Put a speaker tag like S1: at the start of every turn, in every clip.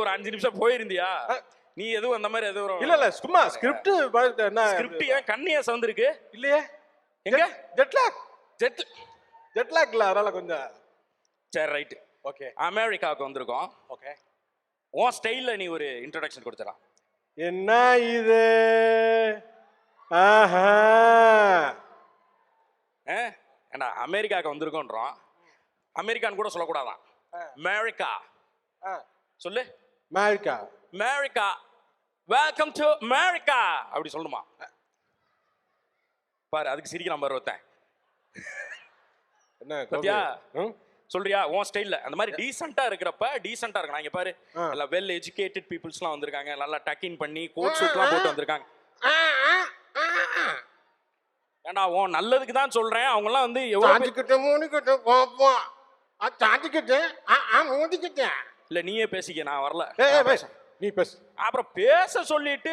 S1: ஒரு 5 நிமிஷம் போயிருந்தியா? நீ எதுவும் அந்த மாதிரி எதுவும்
S2: இல்ல சும்மா ஸ்கிரிப்ட் என்ன
S1: ஸ்கிரிப்ட் ஏன் கண்ணியா சவந்திருக்கு
S2: இல்லையே?
S1: எங்க
S2: ஜெட் லாக்ல அதனால கொஞ்சம்.
S1: சரி ரைட்
S2: ஓகே.
S1: அமெரிக்காவுக்கு வந்திருக்கோம்.
S2: ஓகே.
S1: உன் ஸ்டைல்ல நீ ஒரு இன்ட்ரோடக்ஷன் கொடுத்துடா.
S2: என்ன இது? ஆஹா
S1: ஏன்னா அமெரிக்காவுக்கு வந்திருக்கோன்றோம். அமெரிக்கான்னு கூட சொல்லக்கூடாதான். அமெரிக்கா சொல்லு.
S2: America.
S1: America welcome to America அப்படி சொல்லணுமா? பாரு அதுக்கு சிரிக்கலாம் பாரு ஒருத்தன்.
S2: என்ன
S1: பத்தியா சொல்றியா உன் ஸ்டைல்ல அந்த மாதிரி டீசெண்டா இருக்கிறப்ப டீசெண்டா இருக்கணும். இங்க பாரு எல்லாம் வெல் எஜுகேட்டட் பீப்புள்ஸ்லாம் வந்திருக்காங்க. நல்லா டக்கின் பண்ணி கோட் சூட்லாம் போட்டு வந்திருக்காங்க. ஏண்டா உன் நல்லதுக்கு தான் சொல்றேன். அவங்க எல்லாம் வந்து இல்ல நீயே பேசிக்க, நான் வரல.
S2: நீ பேசு.
S1: அப்புறம் பேச சொல்லிட்டு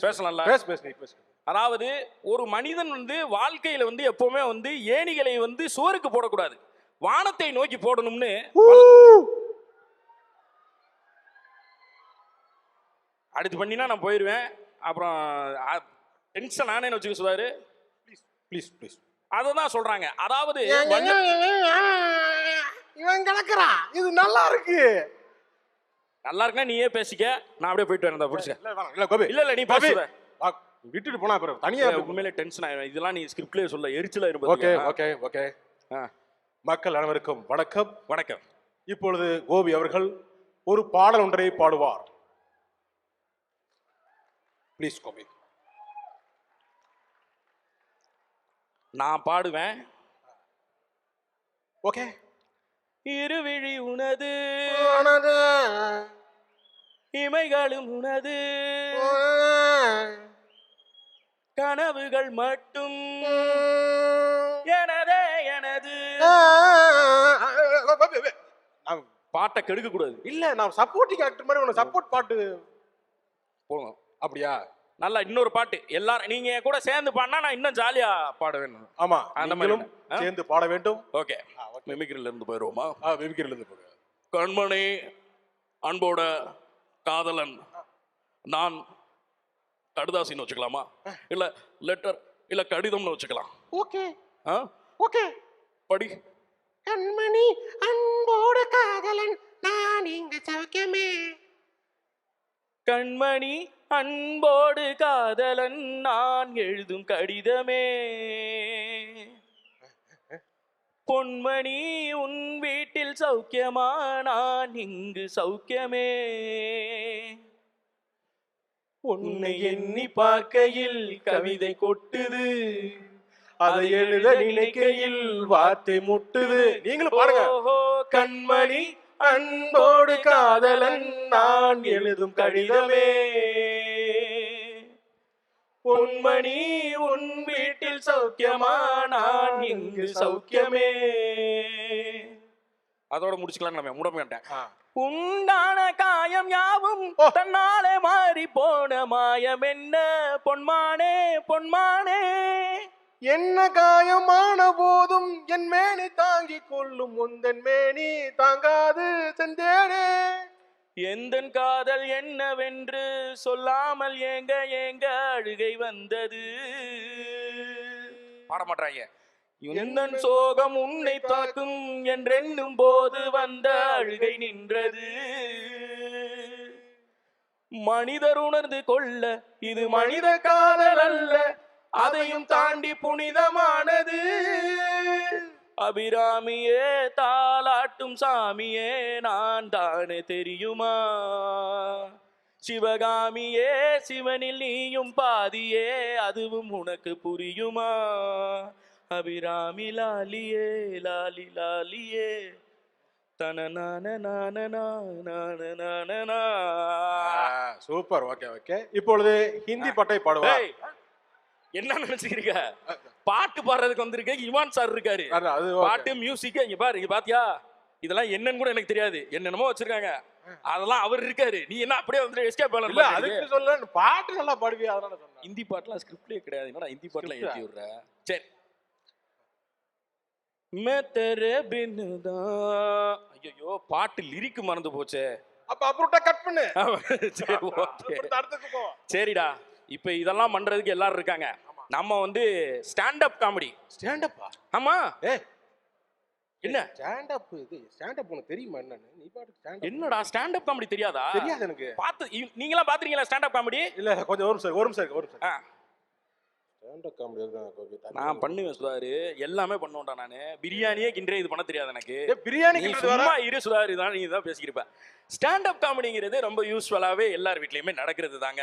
S1: பேசலாம்ல. அதாவது ஒரு மனிதன் வந்து வாழ்க்கையில வந்து எப்பவுமே வந்து ஏணிகளை வந்து சோறுக்கு போடக்கூடாது, வானத்தை நோக்கி போடணும்னு. அடுத்து பண்ணினா நான் போயிருவேன். அப்புறம் டென்ஷன் நானே வச்சுக்க சொல்லுவாரு.
S2: ப்ளீஸ்
S1: அததான் சொல்றாங்க. அதாவது
S2: இவன் கிடக்குறா இது நல்லா இருக்கு.
S1: நல்லா இருக்குன்னா நீயே பேசிக்க, நான் அப்படியே போயிட்டு வரேன்.
S2: பிடிச்சிக்க.
S1: இல்ல நீ பேசுவ
S2: விட்டுட்டு போனா அப்புறம் தனியா
S1: உண்மையிலே டென்ஷன் ஆயிடும். இதெல்லாம் நீ ஸ்கிரிப்ட்லயே சொல்ல எரிச்சலா இருக்கும்.
S2: ஓகே. மக்கள் அனைவருக்கும் வணக்கம்.
S1: வணக்கம்.
S2: இப்பொழுது கோபி அவர்கள் ஒரு பாடல் ஒன்றை பாடுவார். ப்ளீஸ் கோபி.
S1: நான் பாடுவேன்.
S2: ஓகே.
S1: இருவிழி உனது இமைகளும் உனது கனவுகள் மட்டும் எனதே எனது. பாட்டை கெடுக்க கூடாது.
S2: இல்ல நான் சப்போர்ட்டிங் ஆக்டர் மாதிரி உனக்கு சப்போர்ட் பாட்டு
S1: போகணும்.
S2: அப்படியா?
S1: நல்லா இன்னொரு பாட்டு எல்லாரும் நீங்க கூட சேர்ந்து பாடினா நான் இன்னும் ஜாலியா பாடுவேன்.
S2: ஆமா அந்த மாதிரி சேர்ந்து பாட வேண்டும்.
S1: ஓகே. மிமிக்ரில இருந்து போயிடுவோமா?
S2: மிமிக்ரில இருந்து போயிடுவோம்.
S1: கண்மணி அன்போட காதலன் நான் கடுதாசின்னு வச்சுக்கலாமா? இல்ல லெட்டர் இல்ல கடிதம்னு வச்சுக்கலாம்.
S2: ஓகே
S1: படி.
S2: கண்மணி அன்போட காதலன் நான் இங்க சௌக்கியமே.
S1: கண்மணி அன்போடு காதலன் நான் எழுதும் கடிதமே. பொன்மணி உன் வீட்டில் சௌக்கியமா நான் இங்கு சௌக்கியமே. உன்னை எண்ணி பார்க்கையில் கவிதை கொட்டுது, அதை எழுத நினைக்கையில் வார்த்தை முட்டுது.
S2: நீங்களும் பாருங்க.
S1: கண்மணி அன்போடு காதலன் நான் எழுதும் கடிதமே. பொன்மணி உன் வீட்டில் சௌக்கியமா நான் இங்கு சௌக்கியமே. அதோட முடிச்சுக்கலாம். நம்ம முட மாட்டேன். உண்டான காயம் யாவும் தன்னாலே மாறி போன மாயம் என்ன பொன்மானே பொன்மானே.
S2: என்ன காயமான போதும் என் மேனி தாங்கிக் கொள்ளும் உந்தன் மேனி தாங்காது செந்தேனே.
S1: எந்தன் காதல் என்னவென்று சொல்லாமல் ஏங்க ஏங்க அழுகை வந்தது. பாட மாட்டாங்க. எந்தன் சோகம் உன்னை தாக்கும் என்றென்னும் போது வந்த அழுகை நின்றது. மனிதர் உணர்ந்து கொள்ள இது மனித காதல் அல்ல, அதையும் தாண்டி புனிதமானது. அபிராமியே தாலாட்டும் சாமியே நான் தானே தெரியுமா? சிவகாமியே சிவனில் நீயும் பாதியே அதுவும் உனக்கு புரியுமா? அபிராமி லாலியே லாலி லாலியே
S2: சூப்பர். ஓகே. இப்பொழுது ஹிந்தி பாட்டை பாடுவார்.
S1: என்ன நினைச்சுக்கிறீங்க? பாட்டு பாடுறதுக்கு வந்திருக்க இவான் சார் இருக்காரு. பாட்டு மியூசிக் இங்க பாரு. இங்க பாத்தியா? இதெல்லாம் என்னன்னு கூட எனக்கு தெரியாது. என்னென்னமோ வச்சிருக்காங்க. அதெல்லாம் அவர் இருக்காரு. நீ என்ன அப்படியே வந்து எஸ்கேப் பண்ணல?
S2: இல்ல அதுக்கு சொல்ல பாட்டு நல்லா பாடுவியா அதனால சொன்னேன்.
S1: ஹிந்தி பாட்டுலாம் ஸ்கிரிப்ட்லயே கிடையாது. என்னடா ஹிந்தி பாட்டுல ஏத்தி விடுற? சரி. मैं तेरे बिन दा ஐயோ பாட்டு லிரிக் மறந்து போச்சே.
S2: அப்ப அப்புறம் கட் பண்ணு.
S1: சரி ஓகே
S2: அடுத்ததுக்கு போ.
S1: சரிடா. இப்ப இதெல்லாம் பண்றதுக்கு எல்லாரும் இருக்காங்க. நம்ம வந்து ஸ்டாண்ட் அப் காமெடி.
S2: ஸ்டாண்ட் அப்பா?
S1: ஆமா.
S2: ஏய்
S1: என்ன
S2: ஸ்டாண்ட் அப்? இது ஸ்டாண்ட் அப் உனக்கு தெரியுமா என்னன்னு? நீ பாட்டு ஸ்டாண்ட் அப்.
S1: என்னடா ஸ்டாண்ட் அப் காமெடி தெரியாதா?
S2: தெரியாது எனக்கு.
S1: நீங்களா பாத்துறீங்களா ஸ்டாண்ட் அப் காமெடி?
S2: இல்ல கொஞ்சம் ஒரு நிமிஷம் ஸ்டாண்ட் அப் காமெடி
S1: நான் பண்ணுவேன் சுதாரு, எல்லாமே பண்ணுவேன்டா நானு. பிரியாணியே கிண்டே இது பண்ண தெரியாது எனக்கு.
S2: பிரியாணி
S1: நீ சும்மா இரு சுதாரு, இதான் நீ தான் பேசிக்கிருப்ப. ஸ்டாண்ட் அப் காமெடிங்கிறது ரொம்ப யூஸ்ஃபுல்லாவே எல்லார் வீட்லயுமே நடக்கிறது தாங்க.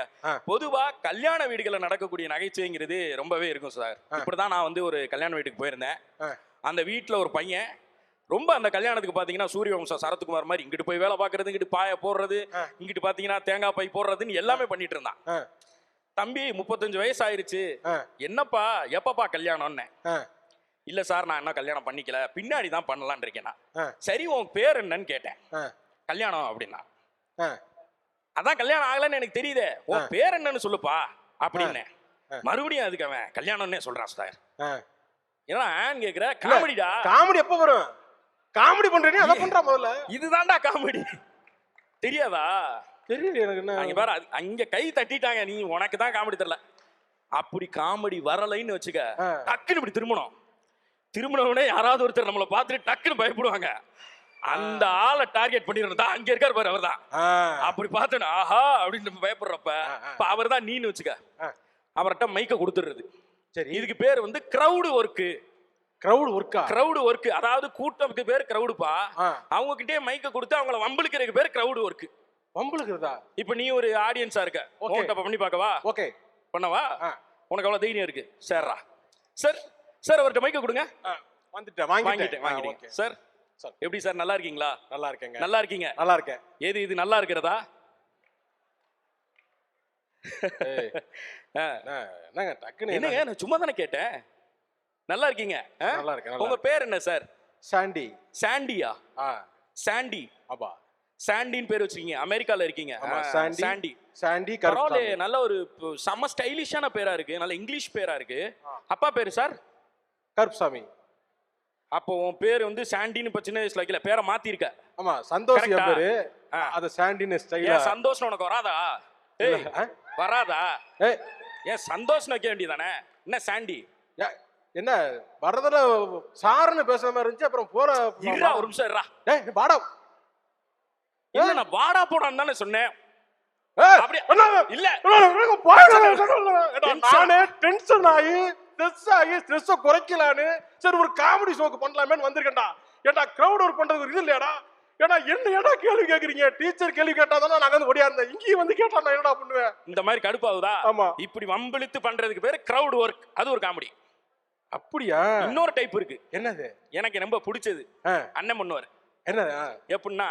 S1: பொதுவா கல்யாண வீடுகள்ல நடக்கக்கூடிய நகைச்சுவைங்கிறது ரொம்பவே இருக்கும் சுதார். இப்படிதான் நான் வந்து ஒரு கல்யாண வீட்டுக்கு போயிருந்தேன். அந்த வீட்டுல ஒரு பையன் ரொம்ப அந்த கல்யாணத்துக்கு பாத்தீங்கன்னா சூரியவம்சம் சரத்குமார் மாதிரி இங்கிட்டு போய் வேலை பாக்குறது, இங்கிட்டு பாய போடுறது, இங்கிட்டு பாத்தீங்கன்னா தேங்காய் பை போடுறதுன்னு எல்லாமே பண்ணிட்டு இருந்தான். தம்பி 35 வயசு ஆயிருச்சு, என்னப்பா எப்பப்பா கல்யாணம்னு. இல்ல சார் நான் என்ன கல்யாணம் பண்ணிக்கல, பின்னாடி தான் பண்ணலான் இருக்கேன். சரி உன் பேர் என்னன்னு கேட்டேன். கல்யாணம் அப்படின்னா. அதான் கல்யாணம் ஆகலன்னு எனக்கு தெரியுதே, உன் பேர் என்னன்னு சொல்லுப்பா அப்படின்னு. மறுபடியும் அதுக்கு அவன் கல்யாணம்னே சொல்றான் சார். ஏன்னா கேக்குற காமெடிடா.
S2: காமெடி எப்ப வரும்? காமெடி பண்றேனே அத பண்றா முதல்ல.
S1: இதுதான்டா காமெடி. தெரியாதா?
S2: தெரியல எனக்கு. என்ன
S1: அங்க பாரு, அங்க கை தட்டிட்டாங்க, நீ உனக்கு தான் காமெடி தெரியல. அப்படி காமெடி வரலைன்னு வச்சுக்க, டக்குன்னு இப்படி திரும்பினவுடனே யாராவது ஒருத்தர் நம்மளை பார்த்துட்டு டக்குன்னு பயப்படுவாங்க. அந்த ஆளை டார்கெட் பண்ணிடுறதா அங்க இருக்காரு பாரு, அவர் தான். அப்படி பார்த்தோன்னா ஆஹா அப்படின்னு பயப்படுறப்ப அவர் தான் நீன்னு வச்சுக்க, அவர்கிட்ட மைக்க கொடுத்துடுறது. சரி, இதுக்கு பேர் வந்து கிரவுடு ஒர்க்கு. கிரவுடு ஒர்க், அதாவது கூட்டத்துக்கு பேர் கிரவுடுப்பா. அவங்க கிட்டே மைக்க கொடுத்து அவங்கள வம்பிழுக்கிறதுக்கு பேர் கிரவுடு ஒர்க்.
S2: வம்பிழுக்கிறதா? இப்ப
S1: நீ ஒரு ஆடியன்ஸா இருக்க, உன்கிட்ட பண்ணி பார்க்கவா? ஓகே பண்ணவா? உனக்கு அவ்வளவு தைரியம் இருக்கு? சரிடா சார், சார் அவர்கிட்ட மைக்க கொடுங்க. வந்துட்டேன், வாங்கிட்டேன் சார். எப்படி சார், நல்லா இருக்கீங்களா? நல்லா இருக்கேங்க. நல்லா இருக்கீங்க? நல்லா இருக்கேன். ஏது இது நல்லா இருக்கிறதா? என்னங்க நான் சும்மா தானே கேட்டேன். நல்லா இருக்கீங்க? நல்லா இருக்கேன். உங்க பேர் என்ன சார்? சாண்டி. சாண்டியா? சாண்டி. அப்பா சாண்டின்னு பேர் வச்சிருக்கீங்க, அமெரிக்கால இருக்கீங்க. சாண்டி. சாண்டி கரோலே, நல்ல ஒரு செம ஸ்டைலிஷான பேரா இருக்கு, நல்ல இங்கிலீஷ் பேரா இருக்கு. அப்பா பேரு சார்? கருப்சாமி. அப்போ உன் பேர் வந்து சாண்டின்னு இப்ப சின்ன வயசுல வைக்கல, பேரை மாத்திருக்க. ஆமா, சந்தோஷ் என் பேரு. அது சாண்டின்னு ஸ்டைலா. சந்தோஷ் உனக்கு வராதா? ஏய் வராதா? ஏன் சந்தோஷ் வைக்க வேண்டியதானே, என்ன சாண்டி? என்ன வரதுல சாருன்னு பேசுற மாதிரி இருந்துச்சு, அப்புறம் போற இருடா ஒரு நிமிஷம் இருடா. டேய் வாடா. இல்ல நான் வாடா போடான்னு தானே சொன்னேன். இல்ல நானே டென்ஷன் ஆகி ஸ்ட்ரெஸ் குறைக்கலான்னு சரி ஒரு காமெடி ஷோக்கு பண்ணலாமேன்னு வந்திருக்கேன்டா. ஏன்டா கிரவுட் ஒர்க் பண்றது இது இல்லையாடா? ஏன்னா என்ன கேள்வி கேக்குறீங்க? டீச்சர் கேள்வி கேட்டா தானே நாங்க வந்து ஓடியா இருந்தேன், இங்கேயும் வந்து கேட்டா நான் என்னடா பண்ணுவேன்? இந்த மாதிரி கடுப்பாகுதா? ஆமா, இப்படி வம்பிழுத்து பண்றதுக்கு பேரு கிரவுட் ஒர்க், அது ஒரு காமெடி. அப்படியா? இன்னொரு டைப் இருக்கு. என்னது? எனக்கு ரொம்ப பிடிச்சது அண்ணன் பண்ணுவார். என்னது? எப்படின்னா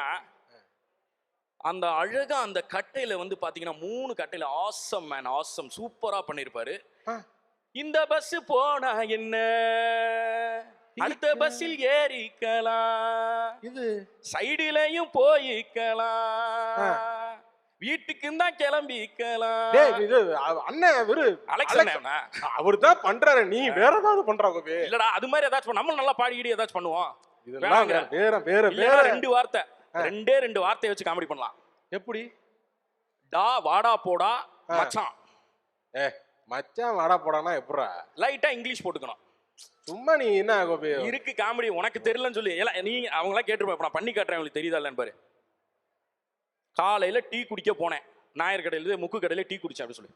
S1: அந்த அழகா அந்த கட்டையில வந்து பாத்தீங்கன்னா 3 கட்டையில ஆசம் மேன், ஆசம் சூப்பரா பண்ணிருப்பாரு. இந்த பஸ் போனா என்ன, அடுத்த பஸ்ஸில் ஏறிக்கலாம், இது சைடுலயும் போயிக்கலாம், வீட்டுக்கு தான் கிளம்பிக்கலாம். அண்ணன் அவரு தான் பண்றாரு, நீ வேற ஏதாவது பண்றாங்க? இல்லடா அது மாதிரி ஏதாச்சும் நம்ம நல்லா பாடிக்கிட்டு ஏதாச்சும் பண்ணுவோம். ரெண்டு வார்த்தை, ரெண்டு வார்த்தையை வச்சு காமெடி பண்ணலாம். எப்படி? டா வாடா போடா மச்சான். மச்சான் வாடா போடானா எப்படா? லைட்டா இங்கிலீஷ் போட்டுக்கணும். சும்மா நீ என்ன இருக்கு காமெடி உனக்கு தெரியலன்னு சொல்லி நீ அவங்களாம் கேட்டுருப்பா. நான் பண்ணி காட்டுறேன், உங்களுக்கு தெரியுதா இல்லன்னு பாரு. காலையில டீ குடிக்க போனேன், நாயர் கடையில முக்கு கடையில டீ குடிச்சேன் அப்படி சொல்லி.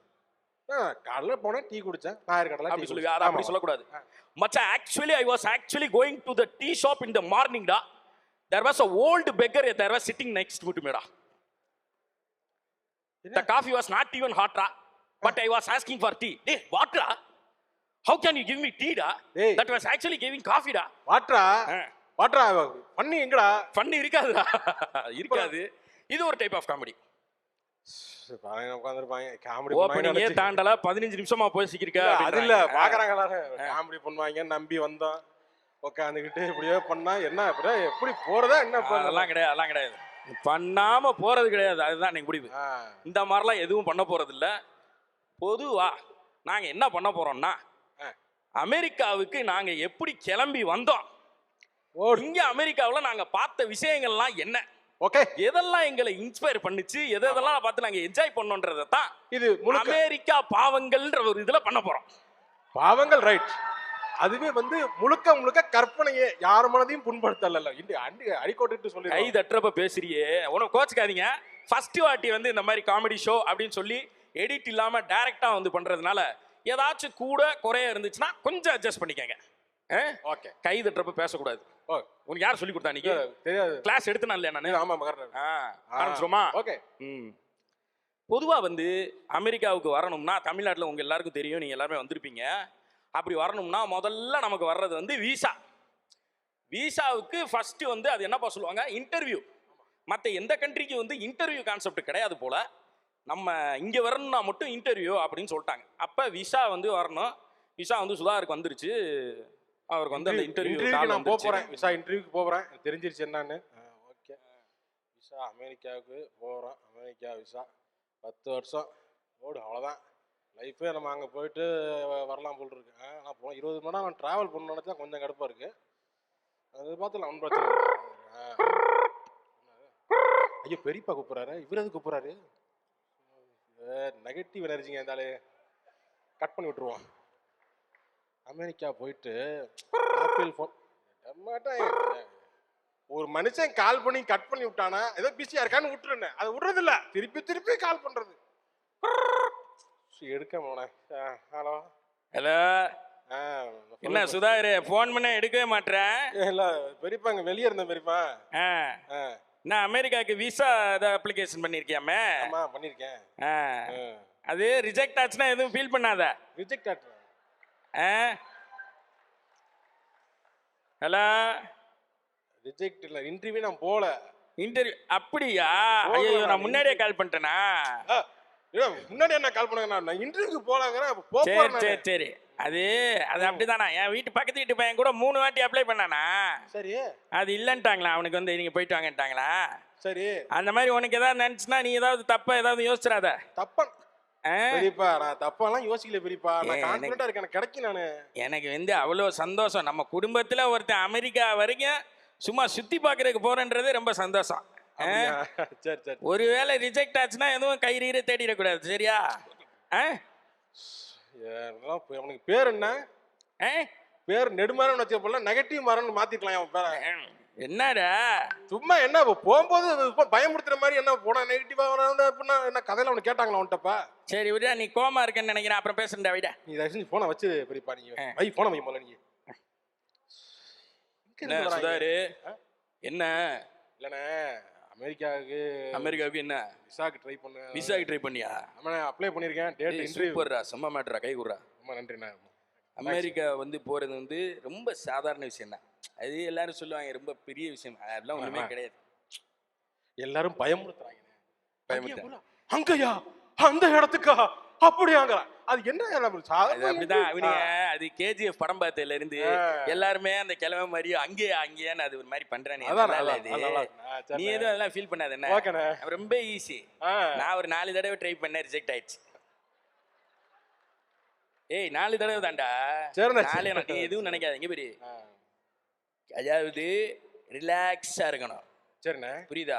S1: காலையில போனேன் டீ குடிச்சேன், நாயர் கடையில அப்படி சொல்லி. அப்படி சொல்லக்கூடாது மச்சான். Actually I was actually going to the tea shop in the morning டா. There was a old beggar there was sitting next to me da. The coffee was not even hot da, but I was asking for tea. Hey, what da? How can you give me tea da? Hey. That was actually giving coffee da. What da? What da? Funny engada? Funny irukadha. Irukadu. இது ஒரு type of comedy. பாருங்க உட்கார்ந்திருப்பாங்க comedy பண்ணுவாங்க. நீ தாண்டல 15 நிமிஷமா பேசிக்கிருக்க. அது இல்ல பாக்குறாங்களா comedy பண்ணுவாங்க நம்பி வந்தோம். உட்காந்துக்கிட்டு இப்படியே பண்ணா என்ன எப்படி போறதா? என்ன அதெல்லாம் கிடையாது, அதெல்லாம் கிடையாது, பண்ணாம போறது கிடையாது. அதுதான் எனக்கு முடிவு. இந்த மாதிரிலாம் எதுவும் பண்ண போறது இல்ல. பொதுவா நாங்க என்ன பண்ண போறோம்னா, அமெரிக்காவுக்கு நாங்க எப்படி கிளம்பி வந்தோம், இங்க அமெரிக்காவில் நாங்க பார்த்த விஷயங்கள்லாம் என்ன,
S2: ஓகே,
S1: எதெல்லாம் எங்களை இன்ஸ்பயர் பண்ணுச்சு, எதெல்லாம் பார்த்து நாங்க என்ஜாய் பண்ணோன்றதை தான்
S2: இது முழுக்க
S1: அமெரிக்கா பாவங்கள்ன்ற ஒரு இதுல பண்ண போறோம்.
S2: பாவங்கள் ரைட். அதுவே வந்து முழுக்க முழுக்க கற்பனையே, யார் மனதையும் புண்படுத்தல. அடிக்கோட்டு சொல்லி
S1: கை தட்டுறப்ப பேசுறியே, உனக்கு கோச்சுக்காதீங்க. ஃபர்ஸ்ட் வாட்டி வந்து இந்த மாதிரி காமெடி ஷோ அப்படின்னு சொல்லி எடிட் இல்லாம டைரக்டா வந்து பண்றதுனால ஏதாச்சும் கூட குறைய இருந்துச்சுன்னா கொஞ்சம் அட்ஜஸ்ட் பண்ணிக்கங்க.
S2: ஓகே,
S1: கை தட்டுறப்ப பேசக்கூடாது. உனக்கு யார் சொல்லி கொடுத்தா? நீங்க
S2: தெரியாது,
S1: கிளாஸ் எடுத்தனா இல்லையா நானு?
S2: ஆமா
S1: ஆரம்பிச்சிருமா?
S2: ஓகே.
S1: பொதுவா வந்து அமெரிக்காவுக்கு வரணும்னா தமிழ்நாட்டில் உங்க எல்லாருக்கும் தெரியும், நீங்க எல்லாருமே வந்திருப்பீங்க. அப்படி வரணும்னா முதல்ல நமக்கு வர்றது வந்து விசா. விசாவுக்கு ஃபர்ஸ்ட் வந்து அது என்னப்பா சொல்லுவாங்க, இன்டர்வியூ. மற்ற எந்த கண்ட்ரிக்கு வந்து இன்டர்வியூ கான்செப்ட் கிடையாது போல, நம்ம இங்க வரணும்னா மட்டும் இன்டர்வியூ அப்படின்னு சொல்லிட்டாங்க. அப்ப விசா வந்து வரணும். விசா வந்து சுதாருக்கு வந்துருச்சு. அவருக்கு வந்து அந்த இன்டர்வியூ
S2: நான் போறேன், விசா இன்டர்வியூக்கு போறேன், தெரிஞ்சிருச்சு என்னன்னு. ஓகே, விசா அமெரிக்காவுக்கு போறோம். அமெரிக்கா விசா 10 வருஷம் ஓடு, அவ்வளோதான் லைஃபே. நம்ம அங்கே போயிட்டு வரலாம் போல் இருக்கு. நான் போனோம் 20 மணி நேரம் ட்ராவல் பண்ணணும்னு நினச்சா கொஞ்சம் கடுப்பாக இருக்கு. அது பார்த்துலாம், ஒன்றும் பிரச்சனை இல்லை. ஐயோ, பெரியப்பா கூப்பிட்றாரு. இவர் எது கூப்பிட்றாரு? நெகட்டிவ் எனர்ஜிங்க இருந்தாலே கட் பண்ணி விட்டுருவோம். அமெரிக்கா போயிட்டு ஆப்பிள் ஃபோன் ஒரு மனுஷன் கால் பண்ணி கட் பண்ணி விட்டானா ஏதோ பிஸியா இருக்கான்னு விட்டுருந்தேன். அதை விடுறது இல்ல, திருப்பி திருப்பி கால் பண்றது. எடுக்க போனேன். ஹலோ
S1: ஹலோ, என்ன சுதாகர் போன் பண்ண எடுக்கவே மாட்டேன்?
S2: இல்ல பெரியப்பா, இங்க வெளியே இருந்தேன் பெரியப்பா.
S1: நான் அமெரிக்காவுக்கு விசா அப்ளிகேஷன் பண்ணிருக்கியாமே?
S2: ஆமா பண்ணிருக்கேன்.
S1: அது ரிஜெக்ட் ஆச்சுன்னா எதுவும் ஃபீல் பண்ணாத.
S2: ரிஜெக்ட் ஆச்சு?
S1: ஹலோ,
S2: ரிஜெக்ட் இல்ல, இன்டர்வியூ நான் போல.
S1: இன்டர்வியூ அப்படியா? ஐயோ, நான் முன்னாடியே கால் பண்ணிட்டேனா?
S2: முன்னாடியே நான் கால் பண்ணேன், நான் இன்டர்வியூக்கு போலாங்கறேன்.
S1: சரி சரி சரி, அது அப்படிதானா? என் வீட்டு பக்கத்து வீட்டு பையன் கூட 3 வாட்டி அப்ளை பண்ணானா. சரி, அது இல்லன்ட்டாங்களா அவனுக்கு வந்து, நீங்க போயிட்டு வாங்கன்ட்டாங்களா. சரி, அந்த மாதிரி உனக்கு ஏதாவது நினைச்சுனா நீ ஏதாவது தப்பா ஏதாவது யோசிச்சிராத.
S2: தப்பா பெரியப்பா, நான் தப்பாலாம் யோசிக்கல பெரியப்பா. நான் கான்ஃபிடென்ட்டா இருக்கேன், எனக்கு கிடைக்கும். நானு எனக்கு
S1: வந்து அவ்வளோ சந்தோஷம். நம்ம குடும்பத்துல ஒருத்தன் அமெரிக்கா வரைக்கும் சும்மா சுத்தி பார்க்கறதுக்கு போறேன்றது ரொம்ப சந்தோஷம்.
S2: சரி சரி,
S1: ஒருவேளை ரிஜெக்ட் ஆச்சுன்னா எதுவும் கயிறு தேடிடக்கூடாது, சரியா?
S2: அவனுக்கு பேர் என்ன? பேர் நெடுமாறன் வச்ச போல நெகட்டிவ் மாறன் மாத்திக்கலாம் அவன் பேர.
S1: என்னடா
S2: சும்மா என்ன போகும்போது பயமுறுத்துற மாதிரி என்ன போனா நெகட்டிவா அப்படின்னா என்ன கதையில அவனு கேட்டாங்களா அவன்கிட்டப்பா?
S1: சரி விடா, நீ கோமா இருக்கேன்னு நினைக்கிறேன், அப்புறம் பேசுறா விட.
S2: நீ தயவுசெஞ்சு போனை வச்சு பெரியப்பா, நீங்க வை போனை வை போல. நீங்க
S1: சுதாரு என்ன
S2: இல்லண்ணே, அமெரிக்காவுக்கு என்ன விசாக்கு ட்ரை பண்ண?
S1: விசாக்கு ட்ரை பண்ணியா?
S2: ஆமா, அப்ளை பண்ணிருக்கேன். டேட் இன்டர்வியூ
S1: சூப்பர்ரா, செம்ம மேட்டரா, கை குடுறா.
S2: ரொம்ப நன்றிண்ணா.
S1: அமெரிக்கா வந்து போறது வந்து ரொம்ப சாதாரண விஷயம் தான். அது எல்லாரும் சொல்லுவாங்க ரொம்ப பெரிய விஷயம், அதெல்லாம் ஒண்ணுமே கிடையாது.
S2: எல்லாரும் பயமுறுத்துறாங்க. அங்கயா, அந்த இடத்துக்கா அப்படியாங்க? அது என்ன?
S1: அப்படிதான் அவனுங்க. அது கேஜிஎஃப் படம் பார்த்ததுல இருந்து எல்லாருமே அந்த கிழமை மாதிரி அங்கேயான்னு அது ஒரு மாதிரி பண்றானே. நீ எதுவும் அதெல்லாம் ஃபீல் பண்ணாத. என்ன ரொம்ப ஈஸி. நான் ஒரு 4 தடவை ட்ரை பண்ண, ரிஜெக்ட் ஆயிடுச்சு. ஏய் 4 தடவை தான்டா. 4 நீ எதுவும் நினைக்காத. இங்க பெரிய, அதாவது ரிலாக்ஸா இருக்கணும். சரிண்ணே, புரியுதா?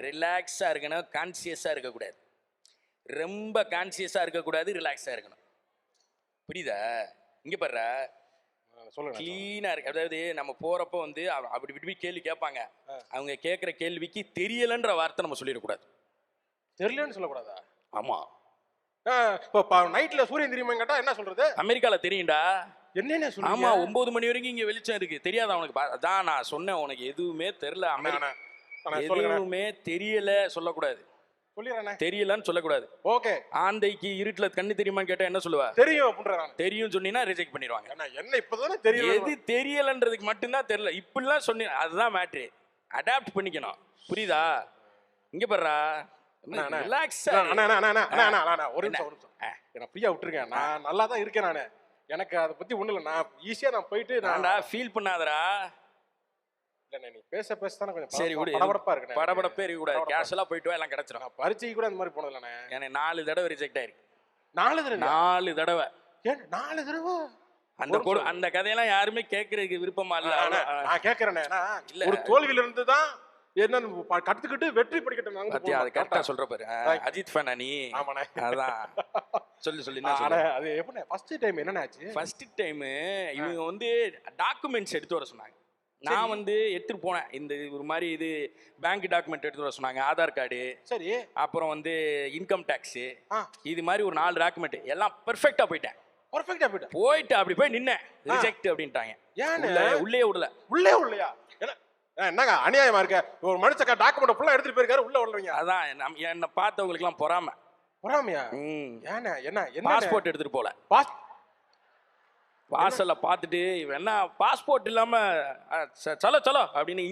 S1: ரிலாக்ஸா இருக்கணும், கான்சியஸா இருக்கக்கூடாது. ரொம்ப கான்சியஸா இருக்கக்கூடாது, ரிலாக்ஸா இருக்கணும். புரியுதா? இங்க பாரு, சொல்லுங்க. கிளீனா இருக்கு. அதாவது நம்ம போறப்போ வந்து அப்படி இப்படி கேள்வி கேட்பாங்க. அவங்க கேட்குற கேள்விக்கு தெரியலன்ற வார்த்தை நம்ம சொல்லிடக்கூடாது.
S2: தெரியலன்னு சொல்லக்கூடாதா?
S1: ஆமா.
S2: நைட்ல சூரியன் தெரியுமா கேட்டா என்ன சொல்றது?
S1: அமெரிக்கால தெரியும்டா.
S2: என்ன சொல்றீங்க?
S1: ஆமா, 9 மணி வரைக்கும் இங்க வெளிச்சம் இருக்கு. தெரியாத உனக்கு? அதான் நான் சொன்னேன், உனக்கு எதுவுமே தெரியல. எதுவுமே தெரியல சொல்லக்கூடாது. தெரியலன்னு சொல்லக்கூடாது. ஓகே. ஆந்தைக்கு இருட்டுல கண்ணு தெரியுமான்னு கேட்டா என்ன சொல்லுவா? தெரியும் அப்படின்றாங்க. தெரியும் சொன்னீங்கன்னா ரிஜெக்ட் பண்ணிடுவாங்க. என்ன இப்பதானே தெரியும். எது தெரியலன்றதுக்கு மட்டும்தான் தெரியல. இப்படிலாம் சொன்னீ, அதுதான் மேட்ரு. அடாப்ட் பண்ணிக்கணும், புரியுதா? இங்க பாருடா, ரிலாக்ஸா. ஒரு நிமிஷம் என்ன ஃப்ரீயா விட்டுருங்க. நான் நல்லா தான் இருக்கேன். நானு எனக்கு அதை பத்தி ஒண்ணு இல்லை. நான் ஈஸியா நான் போயிட்டு நான்டா ஃபீல் பண்ணாதடா. நீ பேச பேசத்தானே கொஞ்சம் சரி விடு, படபடப்பா இருக்கு. படபடப்பே இருக்க கூடாது. கேஷுவலா போயிட்டு வா, எல்லாம் கிடைச்சிரும். பரீட்சைக்கு கூட அந்த மாதிரி போனது இல்லைண்ணே. எனக்கு 4 தடவை ரிஜெக்ட் ஆயிருக்கு. 4 தடவை? 4 தடவை. ஏன் 4 தடவை? அந்த கதையெல்லாம் யாருமே கேட்கறதுக்கு விருப்பமா இல்ல. நான் கேட்கறேனே. ஒரு தோல்வியில இருந்து தான்
S2: என்னன்னு கத்துக்கிட்டு வெற்றி படிக்கட்டும்.
S1: பாத்தியா அது கரெக்டா சொல்ற பாரு. அஜித் ஃபேனா நீ?
S2: ஆமாண்ணே.
S1: அதான் சொல்லு என்ன
S2: அட
S1: சொல்லு.
S2: அது எப்படி ஃபர்ஸ்ட் டைம் என்னண்ணே ஆச்சு?
S1: ஃபர்ஸ்ட் டைம் இவங்க வந்து டாக்குமெண்ட்ஸ் எடுத்து வர சொன்னாங்க. நான் வந்து எடுத்துட்டு போனேன். இந்த ஒரு மாதிரி இது பேங்க் டாக்குமெண்ட் எடுத்து வர சொன்னாங்க. ஆதார் கார்டு,
S2: சரி,
S1: அப்புறம் வந்து இன்கம் டேக்ஸ், இது மாதிரி ஒரு 4 டாக்குமெண்ட் எல்லாம் பெர்ஃபெக்ட்டா போயிட்டேன்.
S2: பெர்ஃபெக்ட்டா
S1: போயிட்டு அப்படி போய் நின்னேன். ரிஜெக்ட் அப்படின்ட்டாங்க.
S2: ஏன்னு
S1: உள்ளே விடல.
S2: உள்ளே உள்ளையா? என்னங்க அநியாயமா இருக்க? ஒரு மனுஷன் டாக்குமெண்ட் ஃபுல்லா எடுத்துட்டு போயிருக்காரு, உள்ள விடுறீங்க.
S1: அதான் என்ன பார்த்தவங்களுக்கு எல்லாம்
S2: பொறாமையா? ஏன்னா என்ன
S1: பாஸ்போர்ட் எடுத்துட்டு போல. வாசல்ல பார்த்துட்டு இவன் என்ன பாஸ்போர்ட் இல்லாம சலோ அப்படின்னு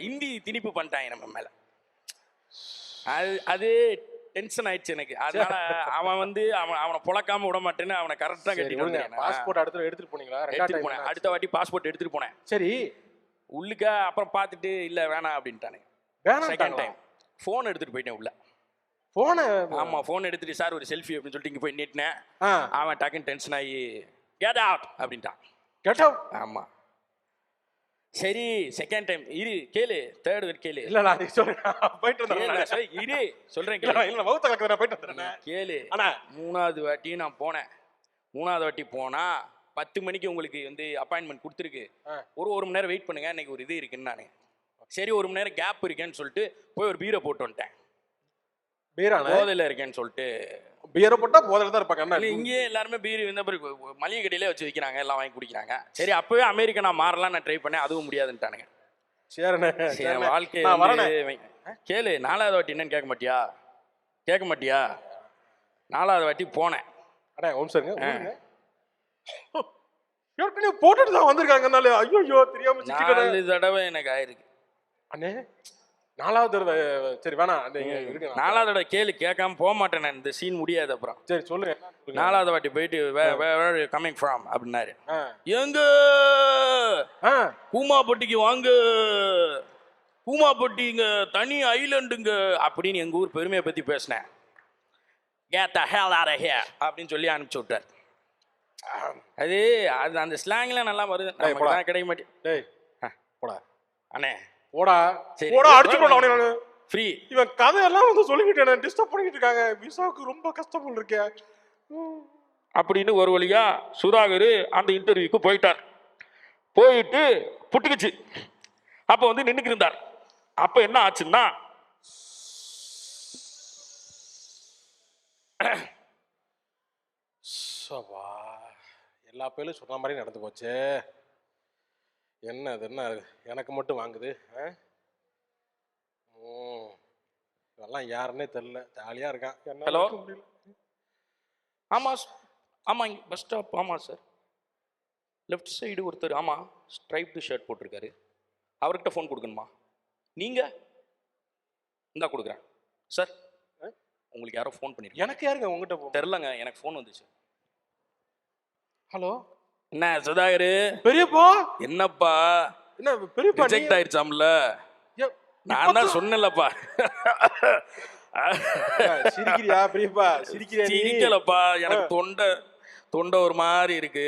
S1: ஹிந்தி திணிப்பு பண்ணிட்டாங்க நம்ம மேல. அது டென்ஷன் ஆயிடுச்சு எனக்கு. அதனால அவன் வந்து அவனை புழக்காம விட மாட்டேன்னு அவனை கரெக்டா கட்டிட்டு வந்தேன்.
S2: பாஸ்போர்ட் எடுத்துட்டு போனீங்களா?
S1: எடுத்துட்டு போனேன். அடுத்த வாட்டி பாஸ்போர்ட் எடுத்துட்டு போனேன்.
S2: சரி,
S1: உள்ளுக்க அப்புறம் பார்த்துட்டு இல்ல வேணாம் அப்படின்ட்டானே. செகண்ட் டைம் போன் எடுத்துட்டு போயிட்டேன் உள்ள.
S2: போன்?
S1: ஆமா, போன் எடுத்துட்டு சார் ஒரு செல்ஃபி அப்படின்னு சொல்லிட்டு இங்க போய் நீட்டினேன். அவன் டக்குன்னு டென்ஷன் ஆகி கெட் அவுட் அப்படின்ட்டான்.
S2: Get out?
S1: ஆமா. சரி செகண்ட் டைம் இரு கேளு, தேர்ட் வரை கேளு.
S2: இல்ல நான் சொல்றேன் போயிட்டு வந்தேன்.
S1: இரு சொல்றேன் கேளு.
S2: இல்ல வவுத்த கலக்கற போயிட்டு வந்தேன்.
S1: கேளு. அண்ணா மூணாவது வாட்டி நான் போனேன். மூணாவது வாட்டி போனா 10 மணிக்கு உங்களுக்கு வந்து அப்பாயின்மெண்ட் கொடுத்துருக்கு. ஒரு மணி நேரம் வெயிட் பண்ணுங்க, இன்னைக்கு ஒரு இது இருக்குன்னு நானு. சரி ஒரு மணி நேரம் கேப் இருக்கேன்னு சொல்லிட்டு போய் ஒரு பீரை போட்டு வந்துட்டேன். போதையில இருக்கேன்னு சொல்லிட்டு.
S2: பீரை போட்டா போதையில தான் இருப்பாங்க.
S1: இங்கேயே எல்லாருமே பீர் இந்த மளிகை கடையிலே வச்சு விற்கிறாங்க, எல்லாம் வாங்கி குடிக்கிறாங்க. சரி அப்பவே அமெரிக்கா மாறலாம் நான் ட்ரை பண்ணேன், அதுவும் முடியாதுன்ட்டானுங்க. சரி வாழ்க்கை கேளு. 4வது வாட்டி என்னன்னு கேட்க மாட்டியா? 4வது வாட்டி போனேன்.
S2: போட்டுட்டு தான் வந்திருக்காங்கனால ஐயோ தெரியாம
S1: 4 தடவை எனக்கு ஆயிருக்கு
S2: அண்ணே. 4வது தடவை சரி வேணாம்.
S1: 4வது தடவை கேளு, கேட்காம போக மாட்டேன் நான். இந்த சீன் முடியாது. அப்புறம்
S2: சரி சொல்லுங்க.
S1: 4வது வாட்டி போயிட்டு கமிங் ஃப்ரம் அப்படின்னாரு. எங்க பூமாப்பட்டிக்கு வாங்க, பூமாப்பட்டி இங்க தனி ஐலண்டுங்க அப்படின்னு எங்க ஊர் பெருமையை பத்தி பேசினேன். Get the hell out of here அப்படின்னு சொல்லி அனுப்பிச்சு விட்டார். அது அந்த ஸ்லாங்லாம் நல்லா வருது. கிடைக்க மாட்டேன். அண்ணே
S2: போடா அடிச்சுக்கணும் அவனை. நானு
S1: ஃப்ரீ.
S2: இவன் கதையெல்லாம் வந்து சொல்லிக்கிட்டேன், டிஸ்டர்ப் பண்ணிக்கிட்டு இருக்காங்க. விசாவுக்கு ரொம்ப கஷ்டப்பட்டு இருக்கேன்
S1: அப்படின்னு ஒரு வழியா சுதாகர் அந்த இன்டர்வியூக்கு போயிட்டார். போயிட்டு புட்டுக்குச்சு. அப்போ வந்து நின்றுக்கு இருந்தார். அப்போ என்ன ஆச்சுன்னா
S2: எல்லா பேரும் சொன்ன மாதிரி நடந்து போச்சு. என்ன எனக்கு மட்டும் வாங்குது. இதெல்லாம் யாருன்னே தெரியல, ஜாலியா இருக்கான்.
S1: ஹலோ, ஆமா பஸ் ஸ்டாப். ஆமா சார், லெஃப்ட் சைடு ஒருத்தர். ஆமா, ஸ்ட்ரைப்டு ஷர்ட் போட்டிருக்காரு. அவர்கிட்ட ஃபோன் கொடுக்கணுமா? நீங்க இந்தா கொடுக்குறேன் சார். உங்களுக்கு யாரோ ஃபோன் பண்ணிருக்கீங்க?
S2: எனக்கு யாருங்க உங்ககிட்ட?
S1: தெரிலங்க, எனக்கு ஃபோன் வந்துச்சு.
S2: ஹலோ,
S1: என்ன சுதாகர்?
S2: பெரியப்பா.
S1: என்னப்பா
S2: என்ன பெரியப்பா
S1: ரிஜெக்ட் ஆயிடுச்சாம்ல? நான் தான் சொன்னேன்லப்பா.
S2: சிரிக்கிறியா பெரியப்பா?
S1: சிரிக்கலப்பா, எனக்கு தொண்டை ஒரு மாதிரி இருக்கு.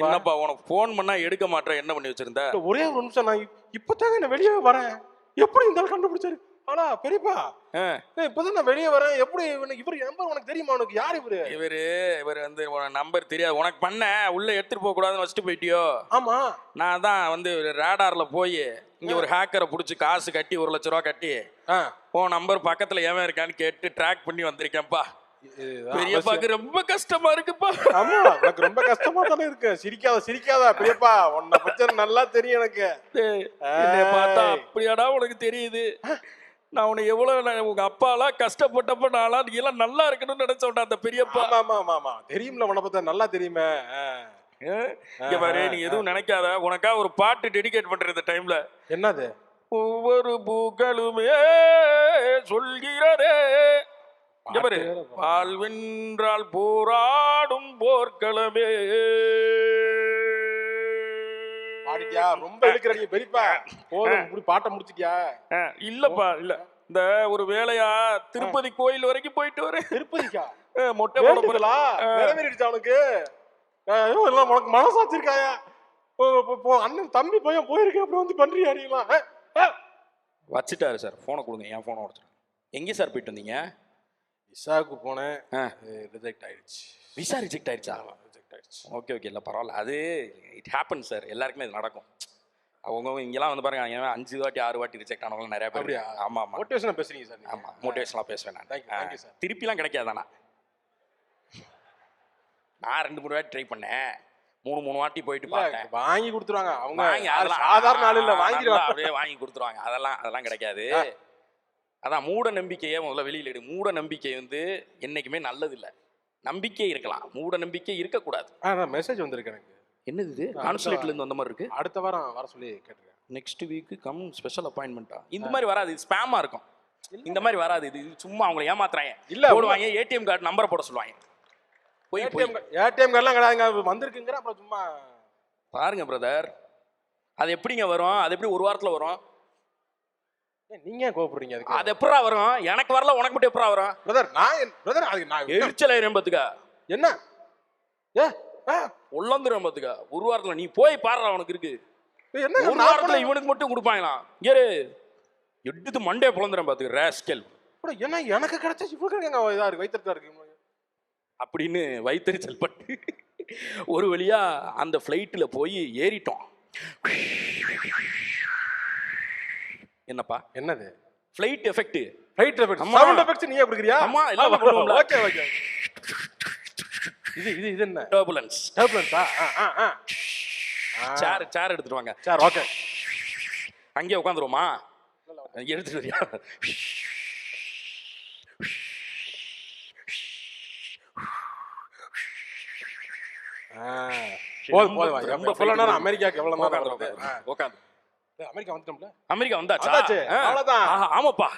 S1: என்னப்பா உனக்கு ஃபோன் பண்ணா எடுக்க மாட்டேன், என்ன பண்ணி வச்சிருந்த?
S2: ஒரே ஒரு நிமிஷம், நான் இப்பதாங்க நான் வெளியே வரேன். எப்படி இந்த கண்டுபிடிச்சாரு? ஆனா பெரியப்பா இப்பதான் நான் வெளியே வரேன். எப்படி இவரு நம்பர் உனக்கு தெரியுமா? உனக்கு யார் இவரு?
S1: இவர் வந்து நம்பர் தெரியாது. உனக்கு பண்ண உள்ள எடுத்துட்டு போக கூடாதுன்னு வச்சுட்டு போயிட்டியோ?
S2: ஆமா, நான்
S1: தான் வந்து ரேடார்ல போய் இங்க ஒரு ஹேக்கரை புடிச்சு காசு கட்டி 1 லட்ச ரூபா கட்டி உன் நம்பர் பக்கத்துல எவன் இருக்கான்னு கேட்டு ட்ராக் பண்ணி வந்திருக்கேன்ப்பா. பெரியப்பாக்கு ரொம்ப கஷ்டமா இருக்குப்பா.
S2: ஆமா, எனக்கு ரொம்ப கஷ்டமா தானே இருக்கு. சிரிக்காத பெரியப்பா, உன்னை பத்தி நல்லா தெரியும் எனக்கு.
S1: பார்த்தா அப்படியாடா உனக்கு தெரியுது? நான் உன்னை எவ்வளவு உங்க அப்பாலாம் கஷ்டப்பட்டப்ப நான்லாம் நீ எல்லாம் நல்லா இருக்கணும்னு நினைச்சோம்டா அந்த பெரியப்பா.
S2: ஆமா தெரியும்ல, உன்னை பத்தி நல்லா தெரியுமே.
S1: இங்க பாரு, நீ எதுவும் நினைக்காத. உனக்கா ஒரு பாட்டு டெடிகேட் பண்ற இந்த டைம்ல.
S2: என்னது?
S1: ஒவ்வொரு பூக்களுமே சொல்கிறதே. இங்க பாரு, வாழ்வென்றால் போராடும் போர்க்களமே.
S2: பாடிட்டியா? ரொம்ப இழுக்கிறீங்க பெரியப்பா. போதும், இப்படி பாட்டை முடிச்சிட்டியா?
S1: இல்லப்பா, இல்ல. இந்த ஒரு வேலையா திருப்பதி கோயில் வரைக்கும் போயிட்டு வரேன்.
S2: திருப்பதிக்கா?
S1: மொட்டை போட போறா?
S2: நிறைவேறிடுச்சா உனக்கு? எல்லாம் உனக்கு மனசாச்சு இருக்காயா? அண்ணன் தம்பி பையன் போயிருக்கேன், அப்படி வந்து பண்றியா? நீங்களா
S1: வச்சுட்டாரு சார். ஃபோனை கொடுங்க, என் ஃபோனை உடச்சிடும். எங்கே சார் போயிட்டு வந்தீங்க?
S2: விசாவுக்கு போனேன், ரிஜெக்ட் ஆயிடுச்சு.
S1: விசா ரிஜெக்ட் ஆயிடுச்சா?
S2: ரிஜெக்ட் ஆயிடுச்சு.
S1: ஓகே ஓகே, இல்லை பரவாயில்ல, அது இட் ஹேப்பன் சார், எல்லாருக்குமே இது நடக்கும். அவங்க இங்கெல்லாம் வந்து பாருங்க, அவன் 5 வாட்டி 6 வாட்டி ரிஜெக்ட் ஆனவங்க நிறைய பேர்.
S2: அப்படியா?
S1: ஆமாம் ஆமாம்,
S2: மோட்டிவேஷனாக பேசுறீங்க சார்.
S1: ஆமாம், மோட்டிவேஷனாக பேசுவேன் நான்.
S2: Thank you sir.
S1: திருப்பிலாம் கிடைக்காதாண்ணா. நான் 2-3 வாட்டி ட்ரை பண்ணேன், 3 வாட்டி போயிட்டு பார்த்தேன்.
S2: வாங்கி கொடுத்துருவாங்க அவங்க,
S1: அதெல்லாம்
S2: சாதாரண ஆள் இல்லை, வாங்கிடுவாங்க,
S1: அப்படியே வாங்கி கொடுத்துருவாங்க. அதெல்லாம் கிடைக்காது. அதான் மூட நம்பிக்கையே முதல்ல வெளியில் எடு. மூட நம்பிக்கை வந்து என்னைக்குமே நல்லது இல்லை. நம்பிக்கை இருக்கலாம், மூட நம்பிக்கை இருக்கக்கூடாது.
S2: மெசேஜ் வந்திருக்கு எனக்கு.
S1: என்னது இது? கான்சுலேட்லேருந்து வந்த மாதிரி இருக்கு.
S2: அடுத்த வாரம் வர சொல்லி கேட்டிருக்கேன்.
S1: நெக்ஸ்ட் வீக் கம் ஸ்பெஷல் அப்பாயின்மெண்ட்டா? இந்த மாதிரி வராது, இது ஸ்பேமாக இருக்கும். இந்த மாதிரி வராது, இது சும்மா அவங்களை ஏமாத்துறாங்க.
S2: இல்லை
S1: போடுவாங்க, ஏடிஎம் கார்டு நம்பரை போட சொல்லுவாங்க.
S2: ஏடிஎம் கார்டுலாம் கிடையாதுங்க, வந்திருக்குங்கிற அப்புறம் சும்மா
S1: பாருங்க பிரதர். அது எப்படிங்க வரும்? அது எப்படி ஒரு வாரத்தில் வரும்?
S2: நீங்க கோபப்படுறீங்க அதுக்கு.
S1: அது எப்படா வரும்? எனக்கு வரல, உனக்கு மட்டும் எப்படா வரும்?
S2: பிரதர்
S1: எரிச்சல் ஆயிரம்பத்துக்கா
S2: என்ன
S1: உள்ளந்துரும் பத்துக்கா. ஒரு வாரத்துல நீ போய் பாடுற, உனக்கு இருக்கு.
S2: என்ன
S1: ஒரு வாரத்துல இவனுக்கு மட்டும் கொடுப்பாங்களாம். ஏறு எடுத்து மண்டே புலந்துரும் பாத்துக்க ராஸ்கல்.
S2: என்ன எனக்கு கிடைச்சா இவங்க இதா இருக்கு, வைத்திருக்கா இருக்கு
S1: அப்படின்னு வைத்தறிச்சல் பட்டு ஒரு வழியா அந்த ஃப்ளைட்ல போய் ஏறிட்டோம். என்னப்பா?
S2: என்னது?
S1: Flight effect.
S2: Flight effect, sound effect நீயே கொடுக்கறியா?
S1: ஆமா, எல்லாம் பண்ணுவோம்ல.
S2: Okay okay. இது என்ன?
S1: டர்புலன்ஸ்.
S2: டர்புலன்ஸா?
S1: சேர் எடுத்துட்டு வாங்க.
S2: சேர் ஓகே.
S1: அங்கேயே உட்காந்துருவோமா? எடுத்துட்டு வரியா?
S2: போதும். அமெரிக்காக்கு எவ்வளவு நேரம்
S1: உட்காந்து?
S2: அமெரிக்கா வந்துட்டோம்ல.
S1: அமெரிக்கா வந்தாச்சா?
S2: அவ்வளவுதான்.
S1: ஆமாப்பா,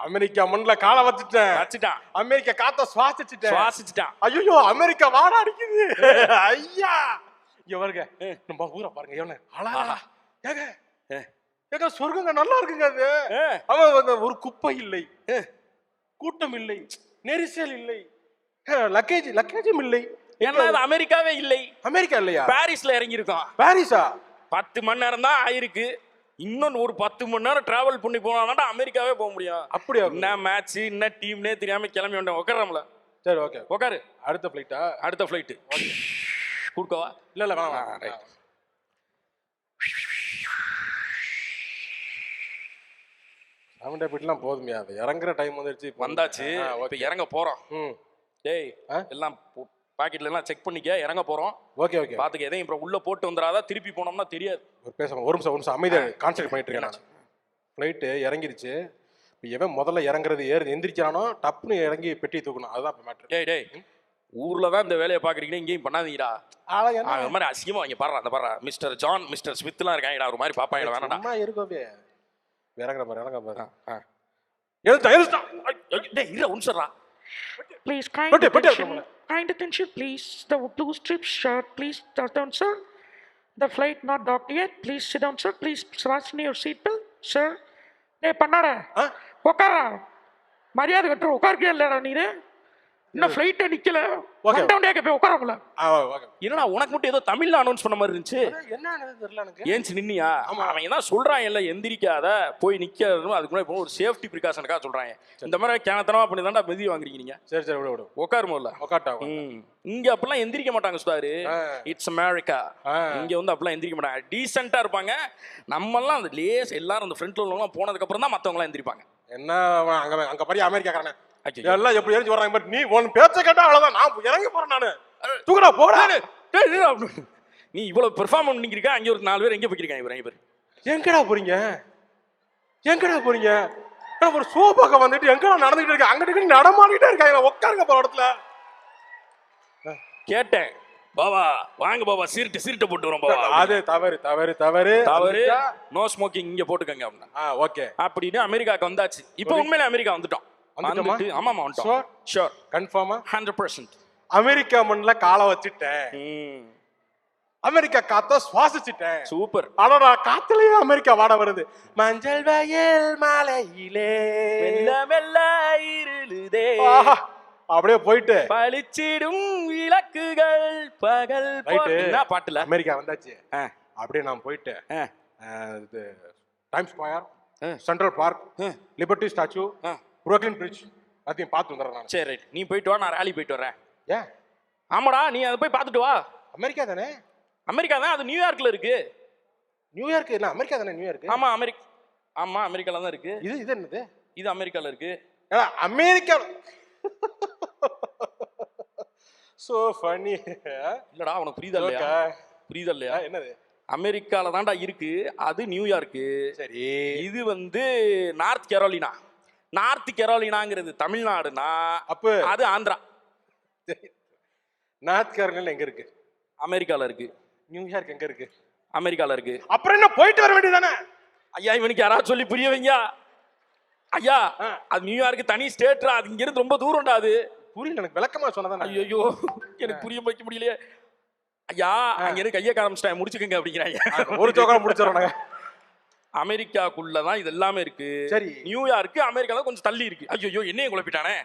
S2: அமெரிக்கா மண்ணுல காலை வச்சுட்டான். அமெரிக்கா காத்த சுவாசிச்சுட்டான். ஐயோ, அமெரிக்கா வாடா அடிக்குது. ஐயா இங்க வருங்க, நம்ம ஊரை பாருங்க. ஏங்க சொர்க்கங்க நல்லா இருக்குங்க. அது அவன் ஒரு குப்பை இல்லை, கூட்டம் இல்லை, நெரிசல் இல்லை, லக்கேஜும் இல்லை.
S1: ஏன்னா அது அமெரிக்காவே இல்லை.
S2: அமெரிக்கா இல்லையா?
S1: பாரிஸ்ல இறங்கி இருக்கோம்.
S2: பாரிஸா? 10
S1: மணி நேரம் தான் ஆயிருக்கு. இன்னொன்னு ஒரு 10 மணி நேரம் டிராவல் பண்ணி போனா அமெரிக்காவே போக முடியும்.
S2: அப்படியா?
S1: என்ன மேட்ச், என்ன டீம்னே தெரியாம கிளம்பி வந்தேன். உட்காரம்ல.
S2: சரி ஓகே,
S1: உட்காரு.
S2: அடுத்த ஃப்ளைட்டா?
S1: அடுத்த ஃப்ளைட். ஓகே, கூடுக்கவா?
S2: இல்ல வேணாம்.
S1: ரைட்.
S2: சவுண்ட் எஃபெக்ட்லாம் போதுமே, அது இறங்குற டைம்
S1: வந்தாச்சு. இப்போ இறங்க போறோம். டேய், எல்லாம் பாக்கெட்ல எல்லாம் செக் பண்ணிக்க, இறங்க போறோம்.
S2: Okay okay.
S1: பாத்துக்க, எதையும் அப்புறம் உள்ள போட்டு வந்துடாத, திருப்பி போனோம்னா தெரியாது.
S2: ஒரு நிமிஷம் அமைதியா கான்சென்ட்ரேட் பண்ணிட்டு இருக்கேன். ஃப்ளைட் இறங்கிருச்சு. எவன் முதல்ல இறங்குறது எந்திரிக்கிறானோ டப்புன்னு இறங்கி பெட்டி தூக்கணும். அதுதான் மேட்டர்.
S1: டேய் ஊர்ல தான் இந்த வேலையை பாக்குறீங்கன்னா இங்கேயும் பண்ணாதீங்கடா. அது மாதிரி அசிங்கமா இங்க பாடுறா, அந்த பாடுறா மிஸ்டர் ஜான், மிஸ்டர் ஸ்மித்லாம் இருக்காங்கடா, ஒரு மாதிரி பாப்பாங்க. வேணாம்டா,
S2: இருக்கவே இறங்குற பாரு.
S3: Please, kind attention, please. The blue strip shirt, please turn down, sir. The flight not docked yet. Please sit down, sir. Please fasten your seatbelt, sir. Hey, பண்ணாடா, உட்காரா. மரியாதை கட்டுற உட்கார்க்கே இல்லடா நீ. இன்னும் ஃப்ளைட்டே நிக்கல. வந்தவனே போய் உட்காரமுல.
S1: என்னடா உனக்கு மட்டும் ஏதோ தமிழ்ல அனௌன்ஸ் பண்ண மாதிரி இருந்துச்சு.
S2: என்னன்னு தெரியல எனக்கு.
S1: ஏன்ச்சு நின்னியா? அவன் என்ன சொல்றான், இல்ல எந்திரிக்காத போய் நிக்கணும். அதுக்கு முன்னாடி ஒரு சேஃப்டி பிரிகாஷனுக்காக சொல்றாங்க. இந்த மாதிரி கேனத்தனமா பண்ணி தான்டா மெதி வாங்குறீங்க நீங்க.
S2: சரி விடு.
S1: உட்காருமோ இல்ல?
S2: உட்காட்டா.
S1: இங்க அப்பெல்லாம் எந்திரிக்க மாட்டாங்க சுதாரு. It's America. இங்க வந்து அப்பெல்லாம் எந்திரிக்க மாட்டாங்க, டீசென்ட்டா இருப்பாங்க. நம்ம எல்லாம் அந்த லேஸ் எல்லாரும் அந்த ஃப்ரண்ட்ல உள்ளவங்க போனதுக்கு அப்புறம் தான் மத்தவங்க எல்லாம் எந்திரிப்பாங்க.
S2: என்ன அங்க பாரு அமெரிக்காக்காரனே எல்லாம் எப்படி இறங்கி வர்றாங்க பாரு. நீ உன் பேச்ச கேட்டா அவ்வளவுதான், நான் இறங்கி போறேன். நானு தூக்குடா போடா.
S1: நீ இவ்வளவு பெர்ஃபார்ம் பண்ணிருக்க, அங்க ஒரு 4 பேர் எங்க போயிருக்காங்க. இவங்க பேர்
S2: எங்கடா போறீங்க? ஒரு சோபாக்க வந்துட்டு எங்கடா நடந்துட்டு இருக்க? அங்கிட்டு நடமாடிட்டே இருக்காங்க. உட்காருங்க போற இடத்துல.
S1: கேட்டேன், பாபா வாங்க பாபா, சீர்ட்ட போட்டு வரோம் பாபா.
S2: அது தவறு.
S1: நோ ஸ்மோக்கிங் இங்க போட்டுக்கங்க அப்படின்னா.
S2: ஓகே அப்படின்னு
S1: அமெரிக்காக்கு வந்தாச்சு. இப்போ உண்மையில அமெரிக்கா வந்துட்டோம். ஆமாமா வந்துட்டோம். ஷூர்,
S2: கன்ஃபார்மா?
S1: 100%.
S2: அமெரிக்கா மண்ணுல காலை வச்சுட்டேன். அமெரிக்கா காத்த சுவாசிச்சுட்டேன்.
S1: சூப்பர்.
S2: ஆனா காத்துலயே அமெரிக்கா வாட வருது. மஞ்சள் வயல் மாலையிலே
S1: மெல்ல இருளுதே,
S2: அப்படியே போயிட்டு
S1: பளிச்சிடும் விளக்குகள் பகல். என்ன பாட்டுல
S2: அமெரிக்கா வந்தாச்சு. அப்படியே நான் போயிட்டு டைம் ஸ்கொயர் சென்ட்ரல் பார்க்,
S1: ஆ.
S2: லிபர்ட்டி ஸ்டாச்சு,
S1: ஆ.
S2: புரோக்லின் பிரிட்ஜ் அதையும் பார்த்து வந்துடுறேன் நான்.
S1: சரி ரைட், நீ போயிட்டு வா, நான் ரேலி போயிட்டு வரேன்.
S2: ஏன்?
S1: ஆமாடா, நீ அதை போய் பார்த்துட்டு வா.
S2: அமெரிக்கா தானே?
S1: அமெரிக்கா தான், அது நியூயார்க்ல இருக்கு.
S2: நியூயார்க் இல்லை, அமெரிக்கா தானே நியூயார்க்?
S1: ஆமா ஆமா அமெரிக்கால தான் இருக்கு.
S2: இது என்னது?
S1: இது அமெரிக்கால இருக்கு.
S2: அமெரிக்கா. So funny.
S1: இல்லடா, உனக்கு புரியுதா இல்லையா? புரியுதா இல்லையா?
S2: என்னது?
S1: அமெரிக்கால தான்டா இருக்கு, அது நியூயார்க்கு.
S2: சரி.
S1: இது வந்து நார்த் கெரோலினா. நார்த் கெரோலினாங்கிறது தமிழ்நாடுனா
S2: அப்ப
S1: அது ஆந்திரா.
S2: நார்த் கேரளால எங்க இருக்கு?
S1: அமெரிக்கால இருக்கு.
S2: நியூயார்க் எங்க இருக்கு?
S1: அமெரிக்கால இருக்கு.
S2: அப்புறம் என்ன, போயிட்டு வர வேண்டியதானே?
S1: ஐயா, இவனுக்கு யாராவது சொல்லி புரிய வைங்க ஐயா. அது நியூயார்க் தனி ஸ்டேட்ரா, அது இங்க இருந்து ரொம்ப தூரம்டா. அது
S2: புரியல, எனக்கு விளக்கமா சொன்னதான்.
S1: ஐயோ, எனக்கு புரிய வைக்க முடியலையே ஐயா. அங்க இருந்து கையை காமிச்சிட்டேன், முடிச்சுக்கங்க அப்படிங்கிறாங்க.
S2: ஒரு சோக்கா முடிச்சிடறாங்க.
S1: அமெரிக்காக்குள்ளதான் இது எல்லாமே இருக்கு.
S2: சரி.
S1: நியூயார்க் அமெரிக்கால கொஞ்சம் தள்ளி இருக்கு. ஐயோ, என்னைய குழப்பிட்டானே.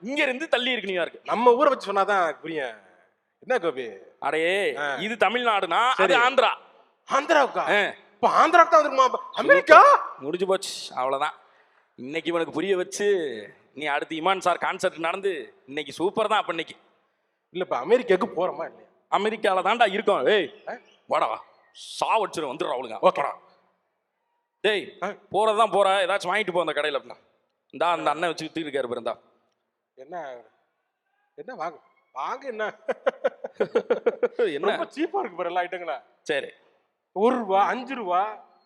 S1: இங்க இருந்து தள்ளி இருக்கு நியூயார்க்.
S2: நம்ம ஊரை வச்சு சொன்னாதான் புரியும். என்ன கோபி?
S1: அரே, இது தமிழ்நாடுனா அது ஆந்திரா.
S2: ஆந்திராவுக்கா? இப்ப ஆந்திராவுக்கு தான் வந்துருமா அமெரிக்கா?
S1: முடிஞ்சு போச்சு, அவ்வளவுதான். இன்னைக்கு இவனுக்கு புரிய வச்சு நீ அடுத்து இமான் சார் கான்சர்ட் நடந்து இன்னைக்கு சூப்பர் தான். அப்ப இன்னைக்கு
S2: இல்ல, இப்ப அமெரிக்காவுக்கு போறோமா இல்லையா?
S1: அமெரிக்கால தான்டா இருக்கோம். ஏய் வாடா, சா வச்சிரு வந்துடுறா அவளுங்க. ஓகேடா. டேய், போறதான் போற, ஏதாச்சும் வாங்கிட்டு போ அந்த கடையில. அப்படின்னா இந்தா அந்த அண்ணன் வச்சு வித்துட்டு இருக்காரு பிறந்தா.
S2: என்ன என்ன வாங்க வாங்க என்ன
S1: என்ன
S2: சீப்பா இருக்கு பாரு எல்லா ஐட்டங்களா.
S1: சரி,
S2: ₹1, ₹5.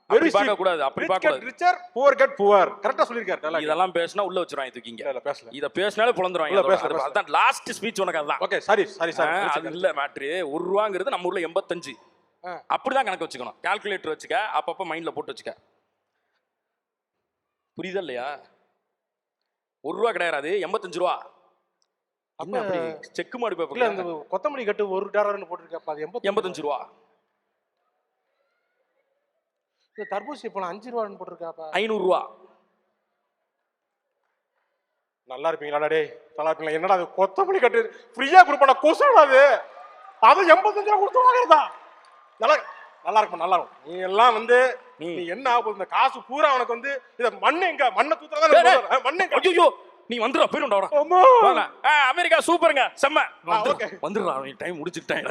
S1: அப்படி பார்க்க கூடாது, அப்படி பார்க்க கூடாது.
S2: Richer poor get poor. கரெக்ட்டா சொல்லிருக்காரு.
S1: இதெல்லாம் பேசினா உள்ள வச்சிருவாங்க தூக்கிங்க.
S2: இல்ல பேசல.
S1: இத பேசினாலே புலந்துருவாங்க. அதான் லாஸ்ட் ஸ்பீச் உனக்கு. அதுதான்.
S2: Okay, sorry sorry.
S1: அது இல்ல மேட்ரு. ₹1 நம்ம ஊர்ல 85. அப்படிதான் கணக்கு வச்சுக்கணும். கால்குலேட்டர் வச்சுக்க, அப்பப்ப மைண்ட்ல போட்டு வச்சுக்க. புரியுதா இல்லையா? ₹1 கிடையாது, ₹85. அப்ப அப்படி செக் மாடு பேப்பர்.
S2: இல்ல, அந்த கொத்தமல்லி கட்டு $1 போட்டுருக்கப்பா, அது
S1: ₹85.
S2: இந்த தர்பூசணி பழம் $5 போட்டுருக்காப்பா.
S1: ₹500.
S2: நல்லா இருப்பீங்களா டேய்? நல்லா இருப்பீங்களா? என்னடா அது கொத்தமல்லி கட்டு ஃப்ரீயா கொடுப்பாடா, கொசுடா அது. அது $85 கொடுத்து வாங்குறதா? நல்லா நல்லா இருக்கும், நல்லா இருக்கும். நீ எல்லாம் வந்து நீ என்ன ஆகும், இந்த காசு பூரா உனக்கு வந்து இத மண்ணு எங்க மண்ணை தூத்துறதா? மண்ணு எங்க?
S1: ஐயோ, நீ வந்துடா, போயிடும்டா.
S2: அம்மா
S1: அமெரிக்கா சூப்பருங்க, செம்ம.
S2: ஓகே,
S1: வந்துடுறா, நீ டைம் முடிச்சுட்டேன்.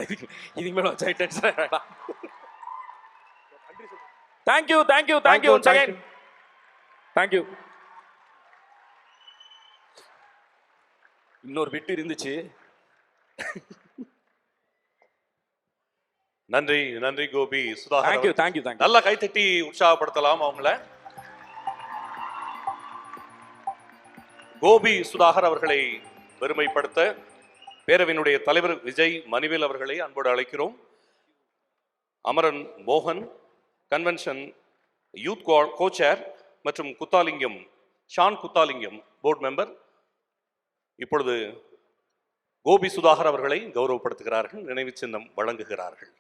S1: இதுக்கு மேல வச்சா டென்ஷன் ஆயிடா. Thank you thank you thank you once again. Thank you. இன்னொரு பிட் இருந்துச்சு.
S4: நன்றி நன்றி Gopi Sudhakar.
S1: Thank you thank you thank you.
S4: நல்லா கைத்தட்டி உற்சாகப்படுத்தலாம் அவங்கள. கோபி சுதாகர் அவர்களை பெருமைப்படுத்த பேரவையினுடைய தலைவர் விஜய் மணிவேல் அவர்களை அன்போடு அழைக்கிறோம். அமரன் மோகன், கன்வென்ஷன் யூத் கோச்சேர் மற்றும் குத்தாலிங்கம் ஷான் குத்தாலிங்கம் போர்டு மெம்பர் இப்பொழுது கோபி சுதாகர் அவர்களை கௌரவப்படுத்துகிறார்கள், நினைவு சின்னம் வழங்குகிறார்கள்.